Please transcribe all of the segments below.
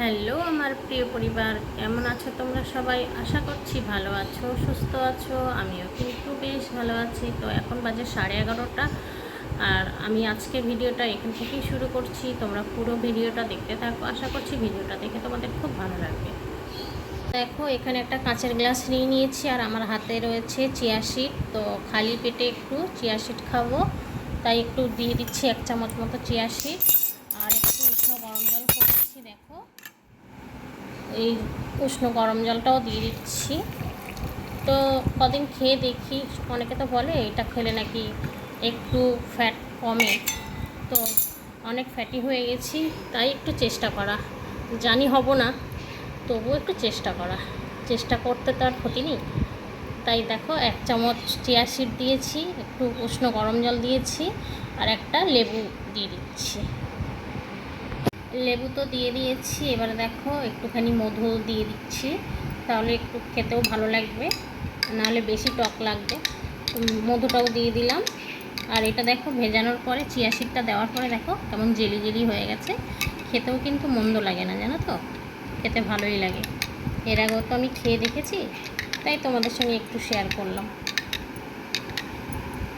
Hello আমার প্রিয় পরিবার, কেমন আছো তোমরা সবাই? আশা করছি ভালো আছো, সুস্থ আছো। আমিও কিন্তু বেশ ভালো আছি। তো এখন বাজে 11:30, আর আমি আজকে ভিডিওটা এখান থেকেই শুরু করছি। তোমরা পুরো ভিডিওটা দেখতে থাকো, আশা করছি ভিডিওটা দেখে তোমাদের খুব ভালো লাগবে। দেখো, এখানে একটা কাঁচের গ্লাস নিয়ে নিয়েছি, আর আমার হাতে রয়েছে চিয়া সিড। তো খালি পেটে একটু চিয়া সিড খাবো, তাই একটু দিয়ে দিচ্ছি 1 চামচ মতো চিয়া সিড। আর একটু উষ্ণ গরম জল করেছি, দেখো এই উষ্ণ গরম জলটাও দিয়ে দিচ্ছি। তো কদিন খেয়ে দেখি, অনেকে তো বলে এটা খেলে নাকি একটু ফ্যাট কমে। তো অনেক ফ্যাটি হয়ে গেছি, তাই একটু চেষ্টা করা, জানি হব না, তবুও একটু চেষ্টা করতে তো আর ক্ষতি নেই। তাই দেখো 1 চামচ চিয়া সিড দিয়েছি, একটু উষ্ণ গরম জল দিয়েছি, আর একটা লেবু দিয়ে দিচ্ছি। লেবু তো দিয়ে দিয়েছি, এবার দেখো একটুখানি মধু দিয়ে দিচ্ছি, তাহলে একটু খেতেও ভালো লাগবে, নাহলে বেশি টক লাগবে। মধুটাও দিয়ে দিলাম। আর এটা দেখো ভেজানোর পরে, চিয়া সিডটা দেওয়ার পরে দেখো কেমন জেলি জেলি হয়ে গেছে। খেতেও কিন্তু মন্দ লাগে না, জানো তো, খেতে ভালোই লাগে। এর আগেও তো আমি খেয়ে দেখেছি, তাই তোমাদের সঙ্গে একটু শেয়ার করলাম।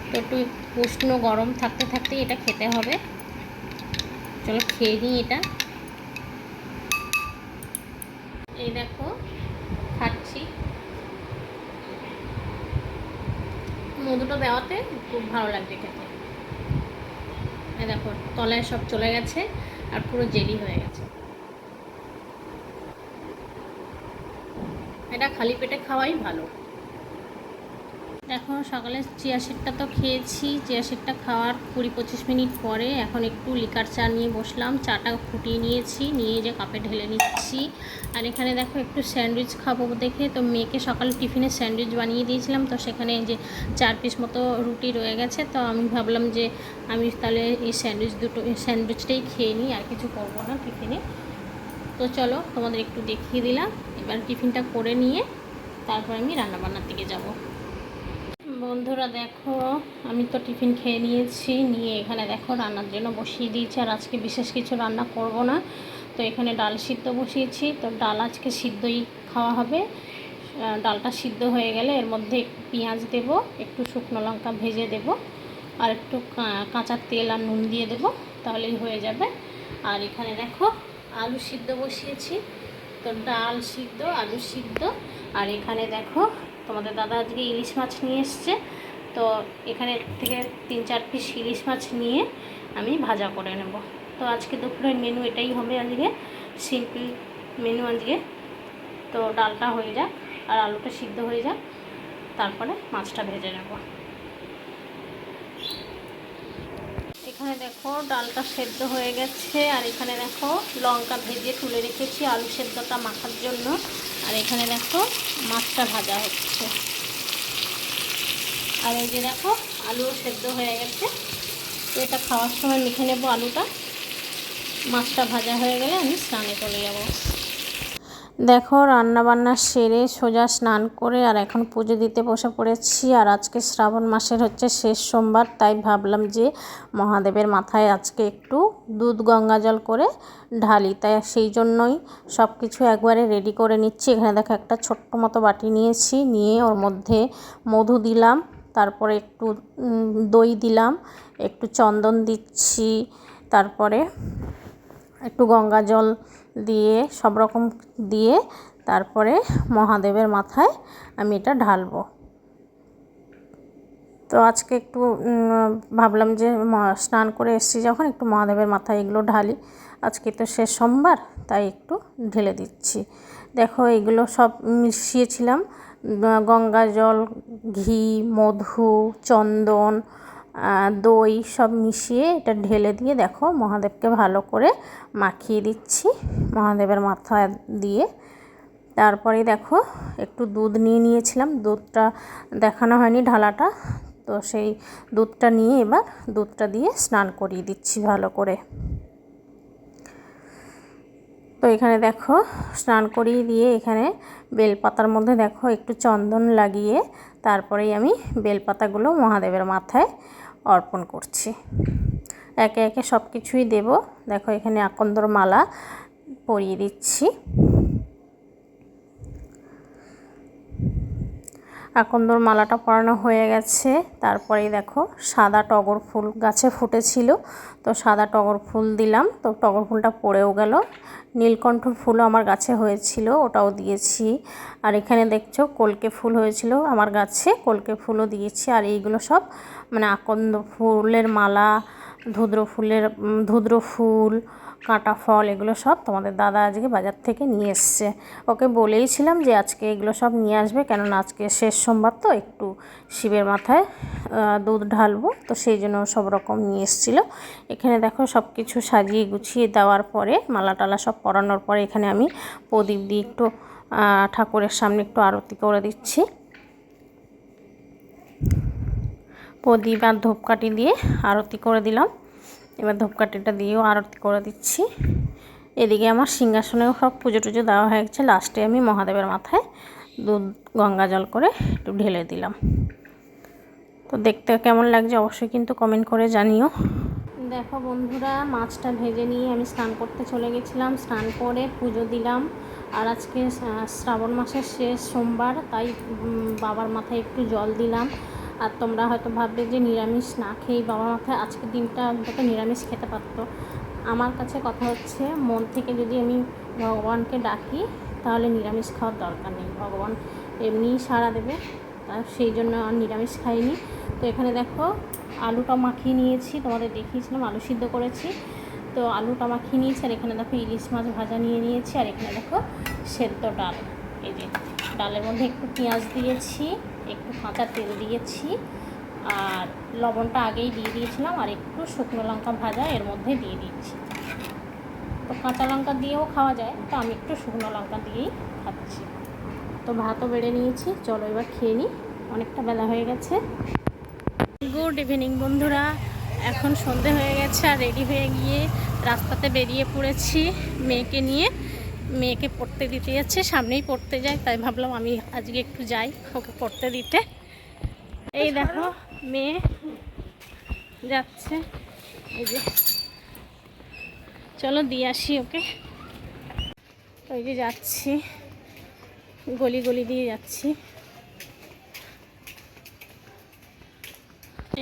তো একটু উষ্ণ গরম থাকতে থাকতেই এটা খেতে হবে। চলো খেয়ে নিই এটা। এই দেখো খাচ্ছি, মধুটা দেওয়াতে খুব ভালো লাগছে খেতে। এই দেখো তলায় সব চলে গেছে, আর পুরো জেলি হয়ে গেছে। এটা খালি পেটে খাওয়াই ভালো। এখন সকালে চিয়া সিডটা তো খেয়েছি, চিয়া সিডটা খাওয়ার 20-25 মিনিট পরে এখন একটু লিকার চা নিয়ে বসলাম। চাটা ফুটিয়ে নিয়েছি, নিয়ে যে কাপে ঢেলে নিচ্ছি। আর এখানে দেখো একটু স্যান্ডউইচ খাবো দেখে, তো মেয়েকে সকালে টিফিনে স্যান্ডউইচ বানিয়ে দিয়েছিলাম। তো সেখানে যে 4 পিস মতো রুটি রয়ে গেছে, তো আমি ভাবলাম যে আমি তাহলে এই স্যান্ডউইচটাই খেয়ে নিই, আর কিছু করবো না টিফিনে। তো চলো তোমাদের একটু দেখিয়ে দিলাম। এবার টিফিনটা করে নিয়ে তারপর আমি রান্নাবান্নার দিকে যাব। বন্ধুরা দেখো, আমি তো টিফিন খেয়ে নিয়েছি, নিয়ে এখানে দেখো রান্নার জন্য বসিয়ে দিয়েছি। আর আজকে বিশেষ কিছু রান্না করব না। তো এখানে ডাল সিদ্ধ বসিয়েছি, তো ডাল আজকে সিদ্ধই খাওয়া হবে। ডালটা সিদ্ধ হয়ে গেলে এর মধ্যে একটু পেঁয়াজ দেব, একটু শুকনো লঙ্কা ভেজে দেব, আর একটু কাঁচা তেল আর নুন দিয়ে দেব, তাহলেই হয়ে যাবে। আর এখানে দেখো আলু সিদ্ধ বসিয়েছি। তো ডাল সিদ্ধ, আলু সিদ্ধ, আর এখানে দেখো তোমাদের দাদা আজকে ইলিশ মাছ নিয়ে এসছে। তো এখানে থেকে 3-4 পিস ইলিশ মাছ নিয়ে আমি ভাজা করে নেব। তো আজকে দুপুরের মেনু এটাই হবে, আজকে সিম্পল মেনু আজকে। তো ডালটা হয়ে যাক আর আলুটা সিদ্ধ হয়ে যাক, তারপরে মাছটা ভেজে নেব। এখানে দেখো ডালটা সেদ্ধ হয়ে গেছে, আর এখানে দেখো লঙ্কা ভেজে তুলে রেখেছি আলু সেদ্ধটা মাখার জন্য। আর এখানে দেখো মাছটা ভাজা হচ্ছে। আর এই যে দেখো আলুও সেদ্ধ হয়ে গেছে। তো এটা খাওয়ার সময় মেখে নেব আলুটা। মাছটা ভাজা হয়ে গেলে আমি স্নানে চলে যাব। দেখো রান্নাবান্না সেরে সোজা স্নান করে আর এখন পুজো দিতে বসে পড়েছি। আর আজকে শ্রাবণ মাসের হচ্ছে শেষ সোমবার, তাই ভাবলাম যে মহাদেবের মাথায় আজকে একটু দুধ গঙ্গা জল করে ঢালি। তাই সেই জন্যই সব কিছু একবারে রেডি করে নিচ্ছি। এখানে দেখো একটা ছোট্ট মতো বাটি নিয়েছি, নিয়ে ওর মধ্যে মধু দিলাম, তারপরে একটু দই দিলাম, একটু চন্দন দিচ্ছি, তারপরে একটু গঙ্গা জল দিয়ে সব রকম দিয়ে তারপরে মহাদেবের মাথায় আমি এটা ঢালবো। তো আজকে একটু ভাবলাম যে স্নান করে এসেছি যখন, একটু মহাদেবের মাথায় এগুলো ঢালি। আজকে তো শেষ সোমবার, তাই একটু ঢেলে দিচ্ছি। দেখো এগুলো সব মিশিয়েছিলাম, গঙ্গা জল, ঘি, মধু, চন্দন, দই সব মিশিয়ে এটা ঢেলে দিয়ে দেখো মহাদেবকে ভালো করে মাখিয়ে দিচ্ছি মহাদেবের মাথায় দিয়ে। তারপরে দেখো একটু দুধ নিয়ে নিয়েছিলাম, দুধটা দেখানো হয়নি ঢালাটা, তো সেই দুধটা নিয়ে এবার দুধটা দিয়ে স্নান করিয়ে দিচ্ছি ভালো করে। তো এখানে দেখো স্নান করিয়ে দিয়ে এখানে বেলপাতার মধ্যে দেখো একটু চন্দন লাগিয়ে তারপরেই আমি বেলপাতাগুলো মহাদেবের মাথায় অর্পণ করছি। একে একে সব কিছুই দেব। দেখো এখানে আকন্দর মালা পরিয়ে দিচ্ছি। আকন্দর মালাটা পরানো হয়ে গেছে। তারপরেই দেখো সাদা টগর ফুল গাছে ফুটেছিল, তো সাদা টগর ফুল দিলাম, তো টগর ফুলটা পড়েও গেল। নীলকণ্ঠ ফুলও আমার গাছে হয়েছিল, ওটাও দিয়েছি। আর এখানে দেখছো কলকে ফুল হয়েছিল আমার গাছে, কলকে ফুলও দিয়েছি। আর এইগুলো সব মানে আকন্দ ফুলের মালা, ধুদ্র ফুল, কাঁটা ফল, এগুলো সব তোমাদের দাদা আজকে বাজার থেকে নিয়ে এসছে। ওকে বলেইছিলাম যে আজকে এগুলো সব নিয়ে আসবে, কেননা আজকে শেষ সোমবার তো একটু শিবের মাথায় দুধ ঢালবো, তো সেই জন্য সব রকম নিয়ে এসেছিলো। এখানে দেখো সব কিছু সাজিয়ে গুছিয়ে দেওয়ার পরে, মালা টালা সব পরানোর পরে, এখানে আমি প্রদীপ দিয়ে একটু ঠাকুরের সামনে একটু আরতি করে দিচ্ছি। প্রদীপ আর ধূপকাঠি দিয়ে আরতি করে দিলাম। এবার ধূপকাঠিটা দিয়েও আরতি করে দিচ্ছি। এদিকে আমার সিংহাসনেও সব পুজো টুজো দেওয়া হয়ে গেছে। লাস্টে আমি মহাদেবের মাথায় দুধ গঙ্গা জল করে একটু ঢেলে দিলাম। তো দেখতে কেমন লাগছে অবশ্যই কিন্তু কমেন্ট করে জানিও। দেখো বন্ধুরা, মাছটা ভেজে নিয়ে আমি স্নান করতে চলে গেছিলাম। স্নান করে পুজো দিলাম। আর আজকে শ্রাবণ মাসের শেষ সোমবার, তাই বাবার মাথায় একটু জল দিলাম। আর তোমরা হয়তো ভাববে যে নিরামিষ না খেয়েই বাবার মাথায়, আজকের দিনটা অন্তত নিরামিষ খেতে পারতো। আমার কাছে কথা হচ্ছে, মন থেকে যদি আমি ভগবানকে ডাকি তাহলে নিরামিষ খাওয়ার দরকার নেই, ভগবান এমনিই সাড়া দেবে। আর সেই জন্য আর নিরামিষ খাইনি। তো এখানে দেখো আলুটা মাখিয়ে নিয়েছি, তোমাদের দেখিয়েছিলাম আলু সিদ্ধ করেছি। তো আলুটা মাখিয়ে নিয়েছি। আর এখানে দেখো ইলিশ মাছ ভাজা নিয়ে নিয়েছি। আর এখানে দেখো সেদ্ধ ডাল, এই যে ডালের মধ্যে একটু পেঁয়াজ দিয়েছি, একটু কাঁচা তেল দিয়েছি, আর লবণটা আগেই দিয়ে দিয়েছিলাম। আর একটু শুকনো লঙ্কা ভাজা এর মধ্যে দিয়ে দিচ্ছি। তো কাঁচা লঙ্কা দিয়েও খাওয়া যায়, তো আমি একটু শুকনো লঙ্কা দিয়েই খাচ্ছি। তো ভাতও বেড়ে নিয়েছি, চলো এবার খেয়ে নিই, অনেকটা বেলা হয়ে গেছে। গুড ইভিনিং বন্ধুরা, এখন সন্ধে হয়ে গেছে। আর রেডি হয়ে গিয়ে রাস্তাতে বেরিয়ে পড়েছি মেয়েকে নিয়ে। মেয়েকে পড়তে দিতে যাচ্ছে, সামনেই পড়তে যায়, তাই ভাবলাম আমি আজকে একটু যাই ওকে পড়তে দিতে। এই দেখো মেয়ে যাচ্ছে, এই যে চলো দিয়ে আসি ওকে। ওই যে যাচ্ছি, গলি গলি দিয়ে যাচ্ছি।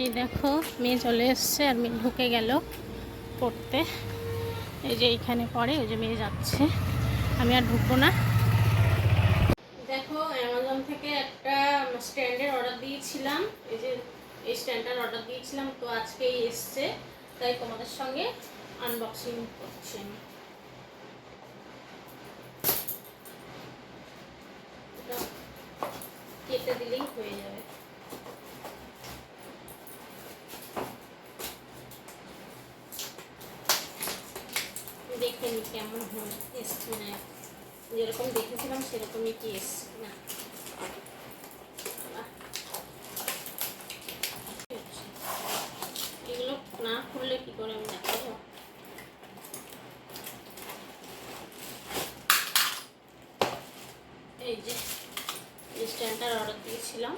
এই দেখো মেয়ে চলে এসছে, আর মেয়ে ঢুকে গেল পড়তে। এই যে এইখানে পড়ে, ওই যে মেয়ে যাচ্ছে, আমি আর ঢুকবো না। দেখো অ্যামাজন থেকে একটা স্ট্যান্ডের অর্ডার দিয়েছিলাম, এই যে এই স্ট্যান্ডটার অর্ডার দিয়েছিলাম, তো আজকেই এসছে, তাই তোমাদের সঙ্গে আনবক্সিং করছি আমি। কেটে দিলেই হয়ে যাবে। দেখে নি কেমন এসছে, না যেরকম দেখেছিলাম সেরকমই কি এসছে না। এগুলো না খুললে কি করে আমি দেখাবো। এই যে স্ট্যান্ডটার অর্ডার দিয়েছিলাম,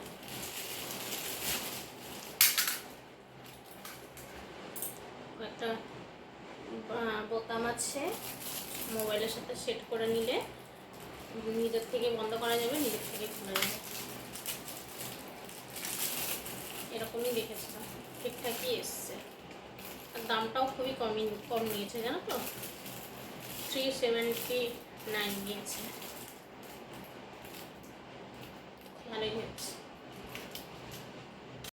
একটা বোতাম আছে, মোবাইলের সাথে সেট করে নিলে নিজের থেকে বন্ধ করা যাবে, নিজের থেকে খোলা যাবে। এরকমই দেখেছিলাম, ঠিকঠাকই এসছে। আর দামটাও খুবই কম নিয়েছে জানো তো, 379 নিয়েছে, ভালোই হয়েছে।